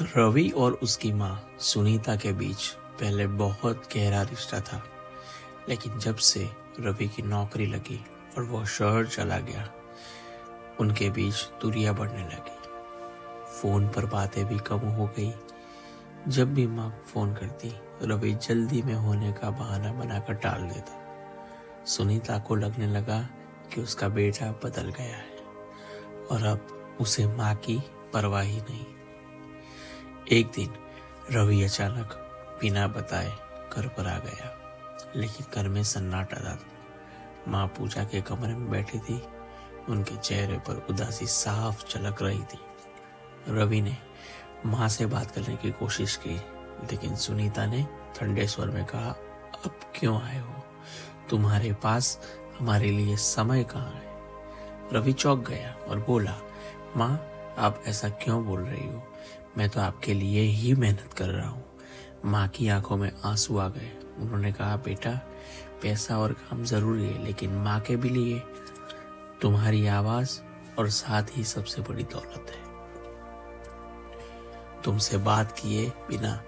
रवि और उसकी माँ सुनीता के बीच पहले बहुत गहरा रिश्ता था, लेकिन जब से रवि की नौकरी लगी और वो शहर चला गया, उनके बीच दूरियां बढ़ने लगी। फोन पर बातें भी कम हो गई। जब भी माँ फोन करती, रवि जल्दी में होने का बहाना बनाकर टाल देता। सुनीता को लगने लगा कि उसका बेटा बदल गया है और अब उसे माँ की परवाह ही नहीं। एक दिन रवि अचानक बिना बताए घर पर आ गया, लेकिन घर में सन्नाटा था। माँ पूजा के कमरे में बैठी थी। उनके चेहरे पर उदासी साफ झलक रही थी। रवि ने माँ से बात करने की कोशिश की, लेकिन सुनीता ने ठंडे स्वर में कहा, अब क्यों आए हो? तुम्हारे पास हमारे लिए समय कहाँ है? रवि चौंक गया और बोला, माँ आप ऐसा क्यों बोल रही हो? मैं तो आपके लिए ही मेहनत कर रहा हूँ। माँ की आंखों में आंसू आ गए। उन्होंने कहा, बेटा पैसा और काम जरूरी है, लेकिन माँ के भी लिए तुम्हारी आवाज और साथ ही सबसे बड़ी दौलत है। तुमसे बात किए बिना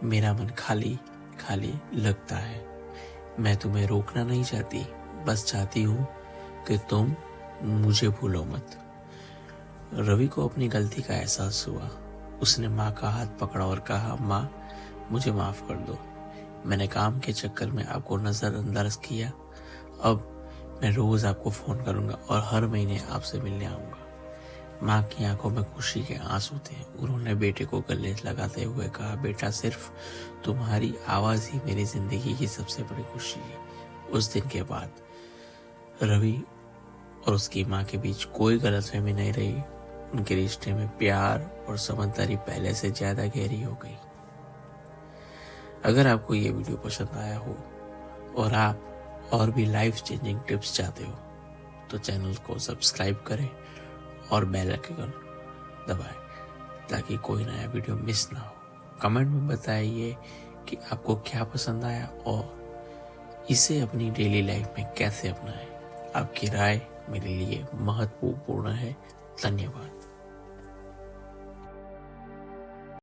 मेरा मन खाली खाली लगता है। मैं तुम्हें रोकना नहीं चाहती, बस चाहती हूँ कि तुम मुझे भूलो मत। रवि को अपनी गलती का एहसास हुआ। उसने माँ का हाथ पकड़ा और कहा, माँ मुझे माफ कर दो। मैंने काम के चक्कर में आपको नजरअंदाज किया। अब मैं रोज आपको फोन करूंगा और हर महीने आपसे मिलने आऊंगा। माँ की आंखों में खुशी के आंसू थे। उन्होंने बेटे को गले लगाते हुए कहा, बेटा सिर्फ तुम्हारी आवाज ही मेरी जिंदगी की सबसे बड़ी खुशी है। उस दिन के बाद रवि और उसकी माँ के बीच कोई गलतफहमी नहीं रही। उनके रिश्ते में प्यार और समझदारी पहले से ज्यादा गहरी हो गई। अगर आपको ये वीडियो पसंद आया हो और आप और भी लाइफ चेंजिंग टिप्स चाहते हो, तो चैनल को सब्सक्राइब करें और बेल आइकन दबाएं, ताकि कोई नया वीडियो मिस ना हो। कमेंट में बताइए कि आपको क्या पसंद आया और इसे अपनी डेली लाइफ में कैसे अपनाएं। आपकी राय मेरे लिए महत्वपूर्ण है। धन्यवाद।